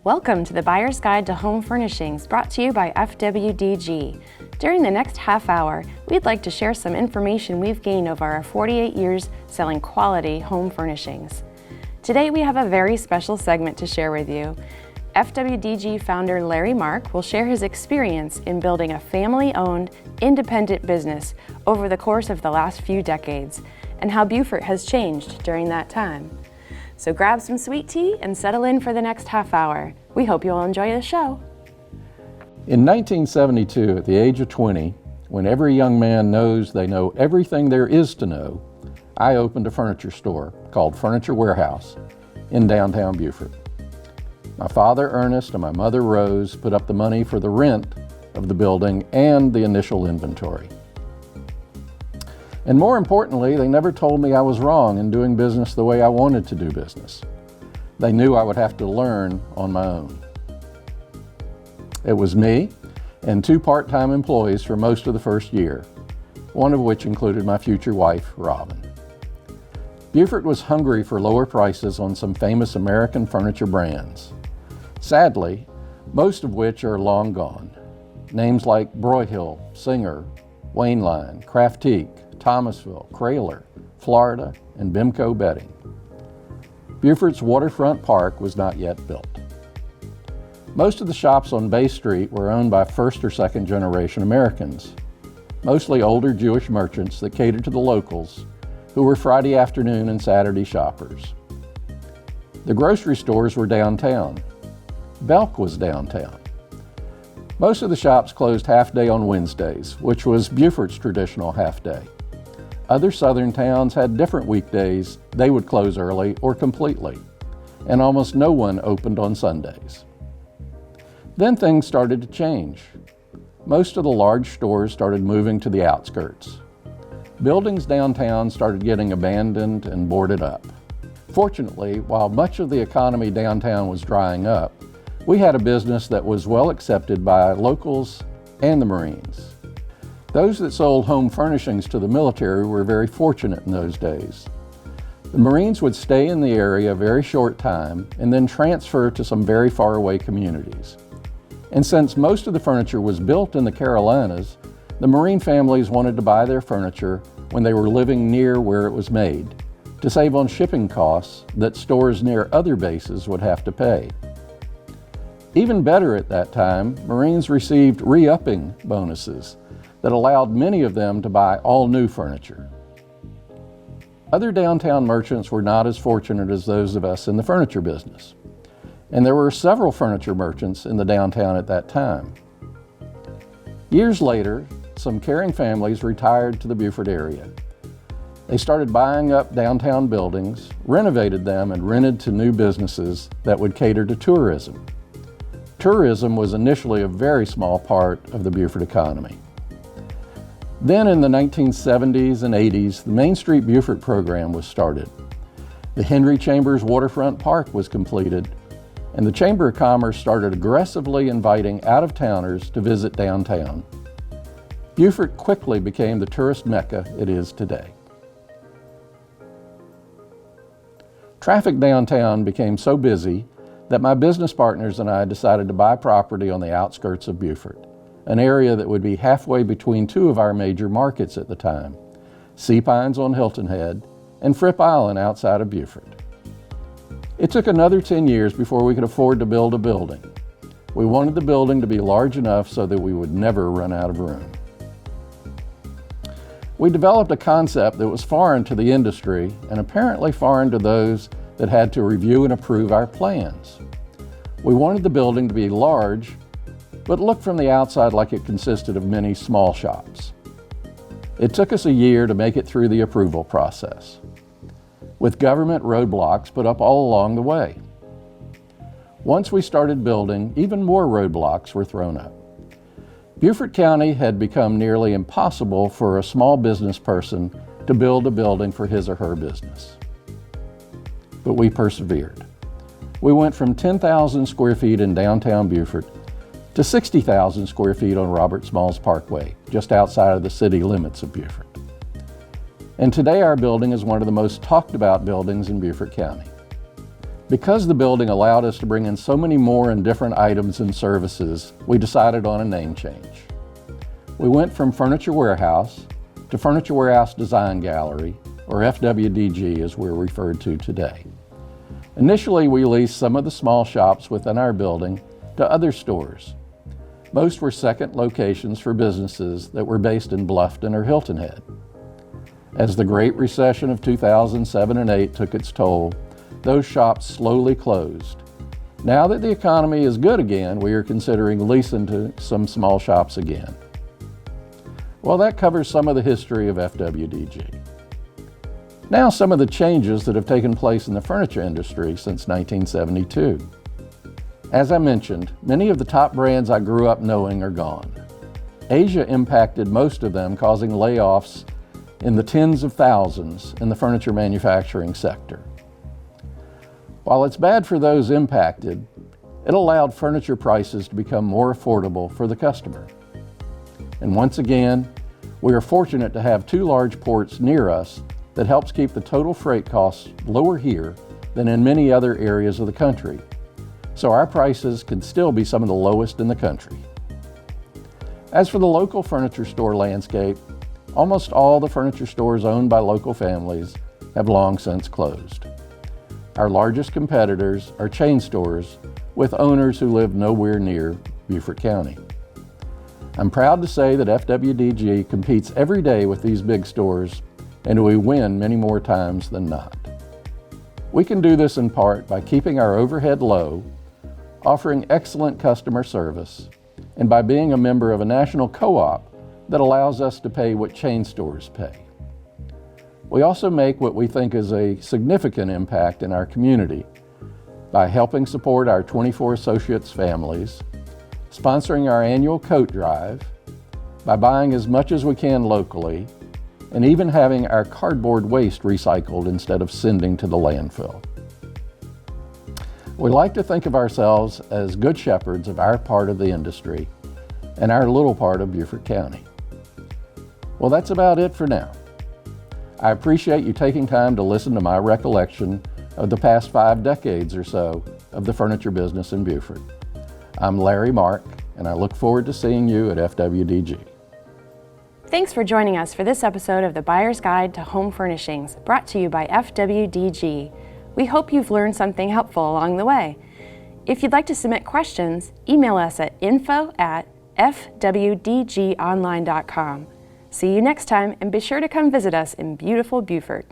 Welcome to the Buyer's Guide to Home Furnishings, brought to you by FWDG. During the next half hour, we'd like to share some information we've gained over our 48 years selling quality home furnishings. Today we have a very special segment to share with you. FWDG founder Larry Mark will share his experience in building a family-owned, independent business over the course of the last few decades, and how Beaufort has changed during that time. So grab some sweet tea and settle in for the next half hour. We hope you'll enjoy the show. In 1972, at the age of 20, when every young man knows they know everything there is to know, I opened a furniture store called Furniture Warehouse in downtown Beaufort. My father, Ernest, and my mother, Rose, put up the money for the rent of the building and the initial inventory. And more importantly, they never told me I was wrong in doing business the way I wanted to do business. They knew I would have to learn on my own. It was me and two part-time employees for most of the first year, one of which included my future wife, Robin. Beaufort was hungry for lower prices on some famous American furniture brands. Sadly, most of which are long gone. Names like Broyhill, Singer, Wainline, Craftique, Thomasville, Kraler, Florida, and Bimco Bedding. Beaufort's waterfront park was not yet built. Most of the shops on Bay Street were owned by first or second generation Americans, mostly older Jewish merchants that catered to the locals, who were Friday afternoon and Saturday shoppers. The grocery stores were downtown. Belk was downtown. Most of the shops closed half-day on Wednesdays, which was Beaufort's traditional half-day. Other southern towns had different weekdays they would close early or completely, and almost no one opened on Sundays. Then things started to change. Most of the large stores started moving to the outskirts. Buildings downtown started getting abandoned and boarded up. Fortunately, while much of the economy downtown was drying up, we had a business that was well accepted by locals and the Marines. Those that sold home furnishings to the military were very fortunate in those days. The Marines would stay in the area a very short time and then transfer to some very far away communities. And since most of the furniture was built in the Carolinas, the Marine families wanted to buy their furniture when they were living near where it was made, to save on shipping costs that stores near other bases would have to pay. Even better at that time, Marines received re-upping bonuses that allowed many of them to buy all new furniture. Other downtown merchants were not as fortunate as those of us in the furniture business, and there were several furniture merchants in the downtown at that time. Years later, some caring families retired to the Beaufort area. They started buying up downtown buildings, renovated them, and rented to new businesses that would cater to tourism. Tourism was initially a very small part of the Beaufort economy. Then in the 1970s and 80s, the Main Street Beaufort program was started. The Henry Chambers Waterfront Park was completed, and the Chamber of Commerce started aggressively inviting out-of-towners to visit downtown. Beaufort quickly became the tourist mecca it is today. Traffic downtown became so busy that my business partners and I decided to buy property on the outskirts of Beaufort, an area that would be halfway between two of our major markets at the time, Sea Pines on Hilton Head and Fripp Island outside of Beaufort. It took another 10 years before we could afford to build a building. We wanted the building to be large enough so that we would never run out of room. We developed a concept that was foreign to the industry and apparently foreign to those that had to review and approve our plans. We wanted the building to be large, but look from the outside like it consisted of many small shops. It took us a year to make it through the approval process, with government roadblocks put up all along the way. Once we started building, even more roadblocks were thrown up. Beaufort County had become nearly impossible for a small business person to build a building for his or her business. But we persevered. We went from 10,000 square feet in downtown Beaufort to 60,000 square feet on Robert Smalls Parkway, just outside of the city limits of Beaufort. And today our building is one of the most talked about buildings in Beaufort County. Because the building allowed us to bring in so many more and different items and services, we decided on a name change. We went from Furniture Warehouse to Furniture Warehouse Design Gallery, or FWDG as we're referred to today. Initially, we leased some of the small shops within our building to other stores. Most were second locations for businesses that were based in Bluffton or Hilton Head. As the Great Recession of 2007 and 8 took its toll, those shops slowly closed. Now that the economy is good again, we are considering leasing to some small shops again. Well, that covers some of the history of FWDG. Now some of the changes that have taken place in the furniture industry since 1972. As I mentioned, many of the top brands I grew up knowing are gone. Asia impacted most of them, causing layoffs in the tens of thousands in the furniture manufacturing sector. While it's bad for those impacted, it allowed furniture prices to become more affordable for the customer. And once again, we are fortunate to have two large ports near us that helps keep the total freight costs lower here than in many other areas of the country. So our prices can still be some of the lowest in the country. As for the local furniture store landscape, almost all the furniture stores owned by local families have long since closed. Our largest competitors are chain stores with owners who live nowhere near Beaufort County. I'm proud to say that FWDG competes every day with these big stores, and we win many more times than not. We can do this in part by keeping our overhead low, offering excellent customer service, and by being a member of a national co-op that allows us to pay what chain stores pay. We also make what we think is a significant impact in our community by helping support our 24 associates' families, sponsoring our annual coat drive, by buying as much as we can locally, and even having our cardboard waste recycled instead of sending to the landfill. We like to think of ourselves as good shepherds of our part of the industry and our little part of Beaufort County. Well, that's about it for now. I appreciate you taking time to listen to my recollection of the past 5 decades or so of the furniture business in Beaufort. I'm Larry Mark, and I look forward to seeing you at FWDG. Thanks for joining us for this episode of the Buyer's Guide to Home Furnishings, brought to you by FWDG. We hope you've learned something helpful along the way. If you'd like to submit questions, email us at info@fwdgonline.com. See you next time, and be sure to come visit us in beautiful Beaufort.